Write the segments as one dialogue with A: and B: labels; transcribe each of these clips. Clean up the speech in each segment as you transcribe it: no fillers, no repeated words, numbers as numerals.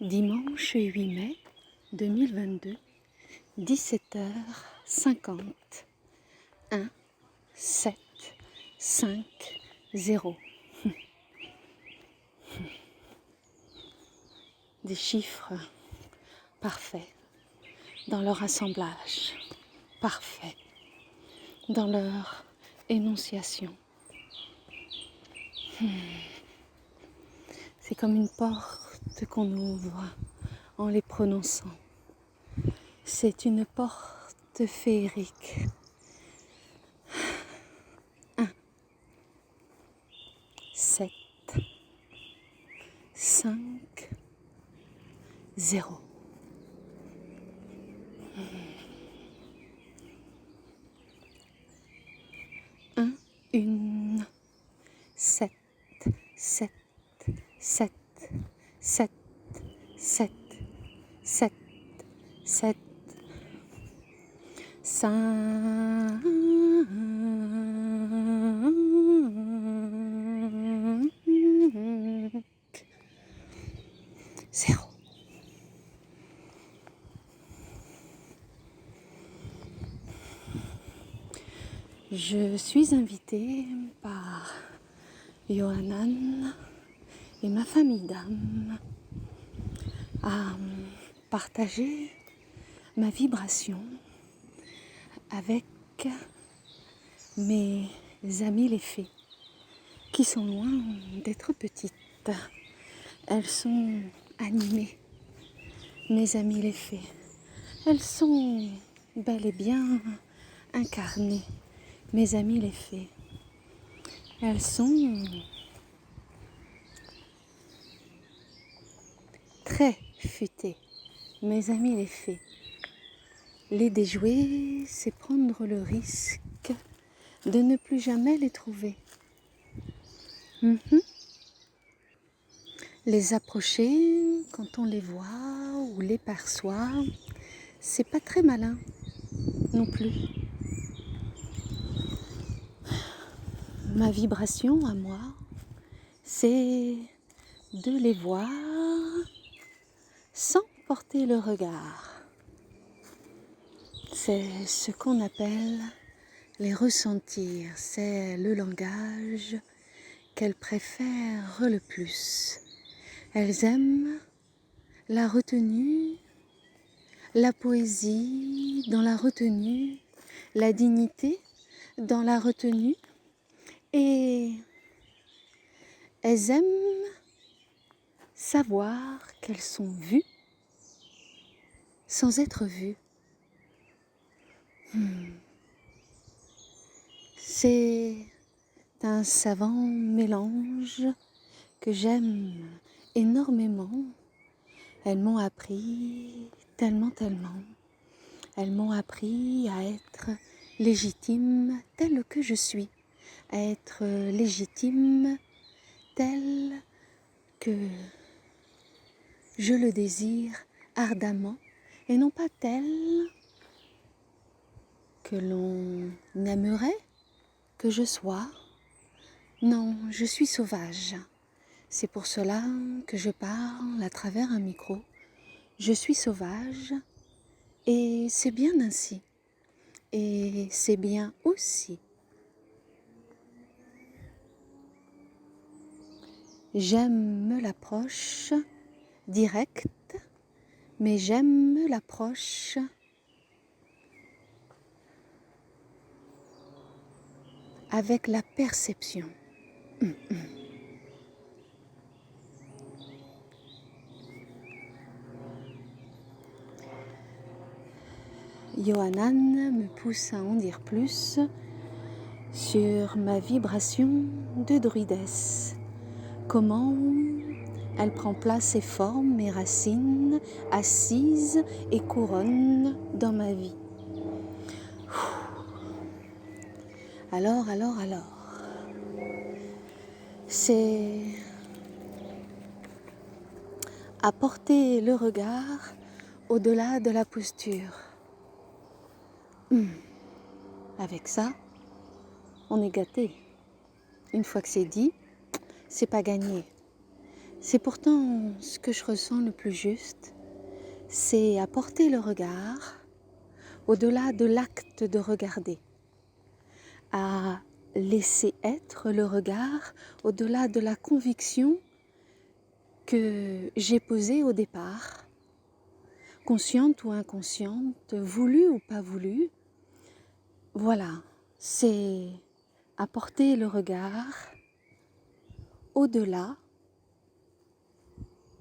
A: Dimanche 8 mai 2022, 17h50, 1, 7, 5, 0. Des chiffres parfaits dans leur assemblage, parfaits dans leur énonciation. C'est comme une porte qu'on ouvre en les prononçant. C'est une porte féerique. 1, 7, 5, 0. Un, une, 7, 7, 7, 7, 7, 7, 7, 5, 0. Je suis invitée par Yohanan et ma famille d'âme à partager ma vibration avec mes amies les fées qui sont loin d'être petites. Elles sont animées, mes amies les fées. Elles sont bel et bien incarnées, mes amies les fées. Elles sont très futées, mes amies les fées. Les déjouer, c'est prendre le risque de ne plus jamais les trouver. Les approcher quand on les voit ou les perçoit, c'est pas très malin non plus. Ma vibration à moi, c'est de les voir sans porter le regard. C'est ce qu'on appelle les ressentir, c'est le langage qu'elles préfèrent le plus. Elles aiment la retenue, la poésie dans la retenue, la dignité dans la retenue, et elles aiment savoir qu'elles sont vues sans être vues. C'est un savant mélange que j'aime énormément. Elles m'ont appris tellement. Elles m'ont appris à être légitime telle que je suis, à être légitime telle que je le désire ardemment, et non pas telle que l'on aimerait que je sois. Non, je suis sauvage. C'est pour cela que je parle à travers un micro. Je suis sauvage et c'est bien ainsi. Et c'est bien aussi. J'aime l'approche directe, mais j'aime l'approche avec la perception. Yohanan me pousse à en dire plus sur ma vibration de druidesse. Comment elle prend place et forme et racines, assise et couronne dans ma vie. Alors. C'est apporter le regard au-delà de la posture. Avec ça, on est gâté. Une fois que c'est dit, c'est pas gagné. C'est pourtant ce que je ressens le plus juste, c'est à porter le regard au-delà de l'acte de regarder, à laisser être le regard au-delà de la conviction que j'ai posée au départ, consciente ou inconsciente, voulue ou pas voulue. Voilà, c'est à porter le regard au-delà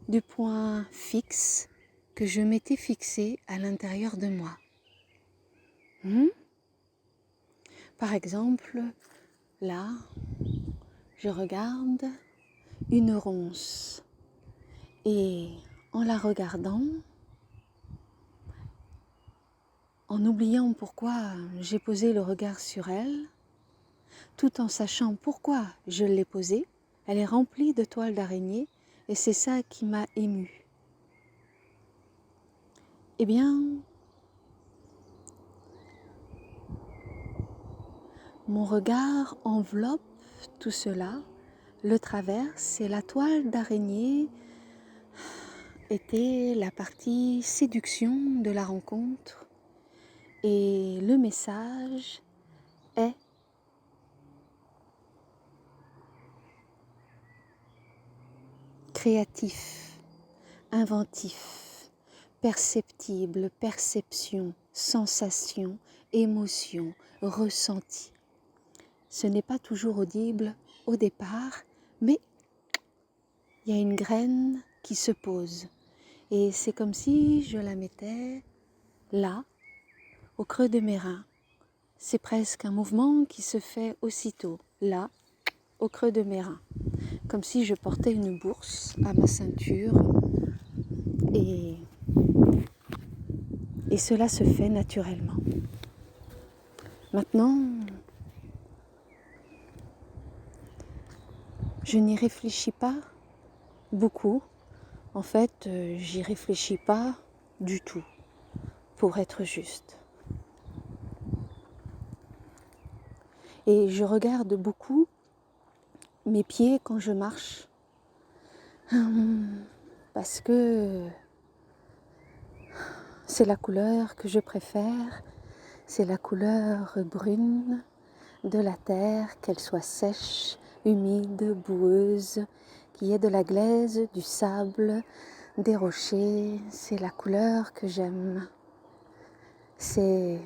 A: du point fixe que je m'étais fixé à l'intérieur de moi. Par exemple, là, je regarde une ronce et en la regardant, en oubliant pourquoi j'ai posé le regard sur elle, tout en sachant pourquoi je l'ai posée, elle est remplie de toiles d'araignée et c'est ça qui m'a émue. Eh bien, mon regard enveloppe tout cela, le traverse et la toile d'araignée était la partie séduction de la rencontre et le message est créatif, inventif, perceptible, perception, sensation, émotion, ressenti. Ce n'est pas toujours audible au départ, mais il y a une graine qui se pose. Et c'est comme si je la mettais là, au creux de mes reins. C'est presque un mouvement qui se fait aussitôt, là, au creux de mes reins. Comme si je portais une bourse à ma ceinture et cela se fait naturellement. Maintenant, je n'y réfléchis pas beaucoup. En fait, j'y réfléchis pas du tout, pour être juste. Et je regarde beaucoup mes pieds quand je marche, parce que c'est la couleur que je préfère, c'est la couleur brune de la terre, qu'elle soit sèche, humide, boueuse, qu'il y ait de la glaise, du sable, des rochers, c'est la couleur que j'aime. C'est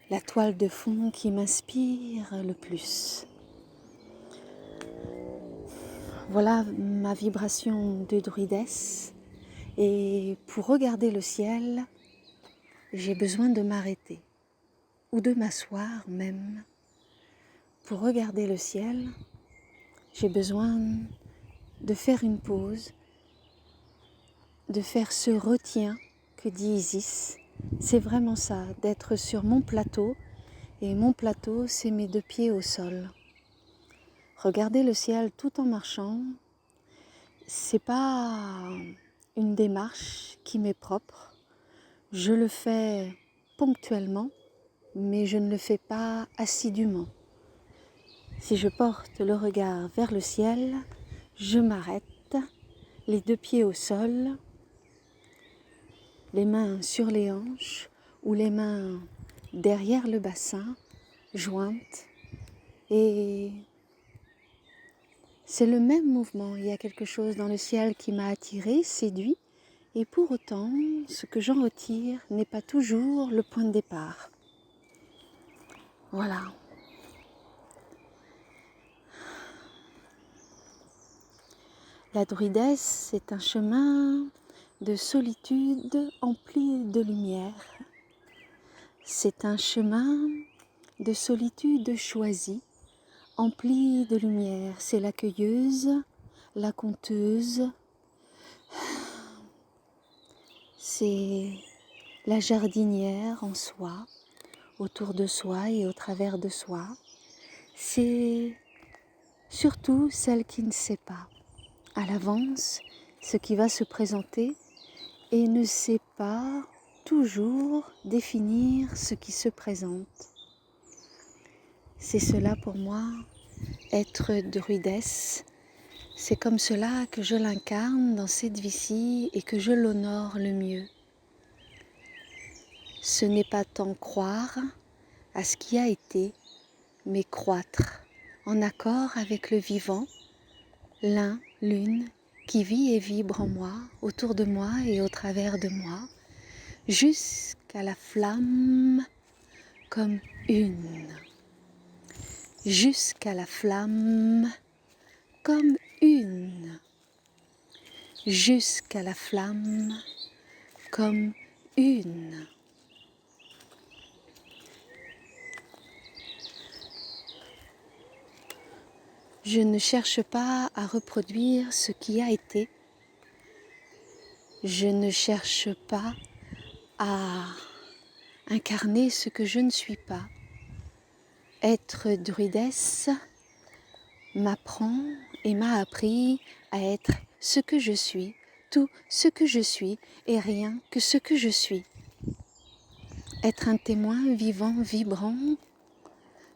A: la toile de fond qui m'inspire le plus. Voilà ma vibration de druidesse. Et pour regarder le ciel, j'ai besoin de m'arrêter ou de m'asseoir même. Pour regarder le ciel, j'ai besoin de faire une pause, de faire ce retien que dit Isis. C'est vraiment ça, d'être sur mon plateau. Et mon plateau, c'est mes deux pieds au sol. Regarder le ciel tout en marchant, c'est pas une démarche qui m'est propre. Je le fais ponctuellement, mais je ne le fais pas assidûment. Si je porte le regard vers le ciel, je m'arrête, les deux pieds au sol, les mains sur les hanches ou les mains derrière le bassin, jointes. Et c'est le même mouvement. Il y a quelque chose dans le ciel qui m'a attiré, séduit. Et pour autant, ce que j'en retire n'est pas toujours le point de départ. Voilà. La druidesse, c'est un chemin de solitude empli de lumière. C'est un chemin de solitude choisie, empli de lumière. C'est la cueilleuse, la conteuse, c'est la jardinière en soi, autour de soi et au travers de soi. C'est surtout celle qui ne sait pas à l'avance ce qui va se présenter et ne sait pas toujours définir ce qui se présente. C'est cela pour moi, être druidesse, C'est comme cela que je l'incarne dans cette vie-ci et que je l'honore le mieux. Ce n'est pas tant croire à ce qui a été, mais croître en accord avec le vivant, l'un, l'une, qui vit et vibre en moi, autour de moi et au travers de moi, jusqu'à la flamme comme une. Jusqu'à la flamme comme une. Jusqu'à la flamme comme une. Je ne cherche pas à reproduire ce qui a été. Je ne cherche pas à incarner ce que je ne suis pas. Être druidesse m'apprend et m'a appris à être ce que je suis, tout ce que je suis et rien que ce que je suis. Être un témoin vivant, vibrant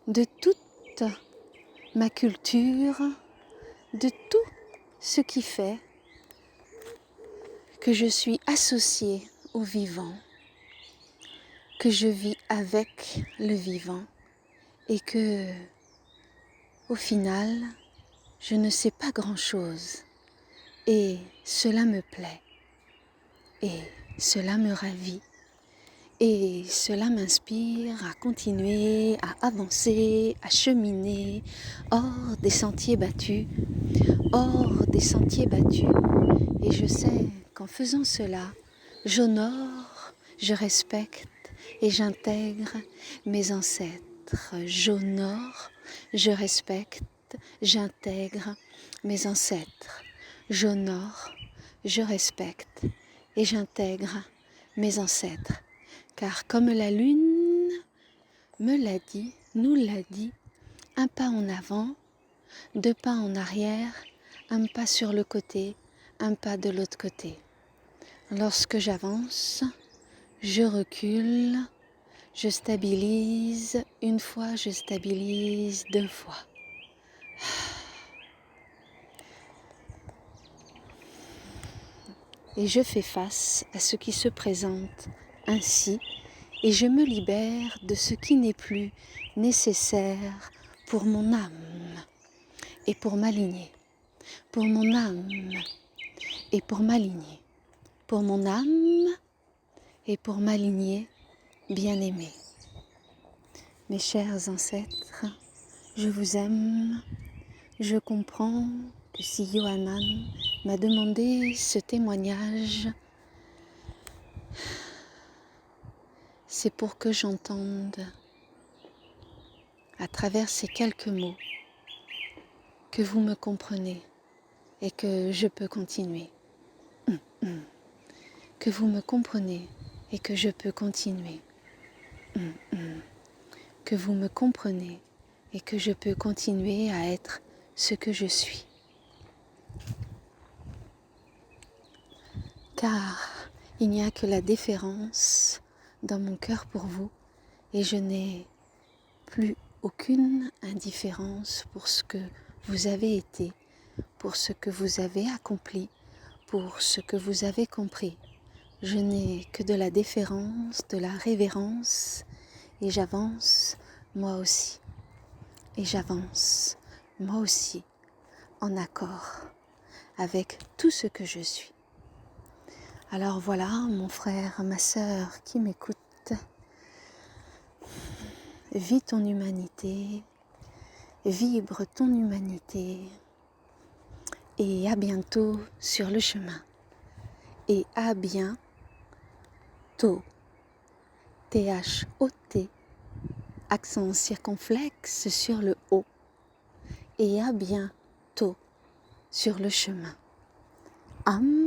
A: de toute ma culture, de tout ce qui fait que je suis associée au vivant, que je vis avec le vivant et que, au final, je ne sais pas grand-chose et cela me plaît et cela me ravit et cela m'inspire à continuer, à avancer, à cheminer hors des sentiers battus, hors des sentiers battus. Et je sais qu'en faisant cela, j'honore, je respecte et j'intègre mes ancêtres. J'honore, je respecte, j'intègre mes ancêtres. J'honore, je respecte et j'intègre mes ancêtres. Car comme la lune me l'a dit, nous l'a dit, un pas en avant, deux pas en arrière, un pas sur le côté, un pas de l'autre côté. Lorsque j'avance, je recule, je stabilise une fois, je stabilise deux fois. Et je fais face à ce qui se présente ainsi et je me libère de ce qui n'est plus nécessaire pour mon âme et pour ma lignée. Pour mon âme et pour ma lignée. Pour mon âme et pour ma lignée bien-aimée. Mes chers ancêtres, je vous aime. Je comprends que si Yohanan m'a demandé ce témoignage, c'est pour que j'entende à travers ces quelques mots que vous me comprenez et que je peux continuer. Que vous me comprenez et que je peux continuer. Que vous me comprenez et que je peux continuer à être ce que je suis. Car il n'y a que la déférence dans mon cœur pour vous et je n'ai plus aucune indifférence pour ce que vous avez été, pour ce que vous avez accompli, pour ce que vous avez compris. Je n'ai que de la déférence, de la révérence et j'avance moi aussi. Et j'avance moi aussi en accord avec tout ce que je suis. Alors voilà, mon frère, ma sœur qui m'écoute, vis ton humanité, vibre ton humanité et à bientôt sur le chemin. Et à bientôt, T-H-O-T, accent circonflexe sur le O, et à bientôt sur le chemin. Amen.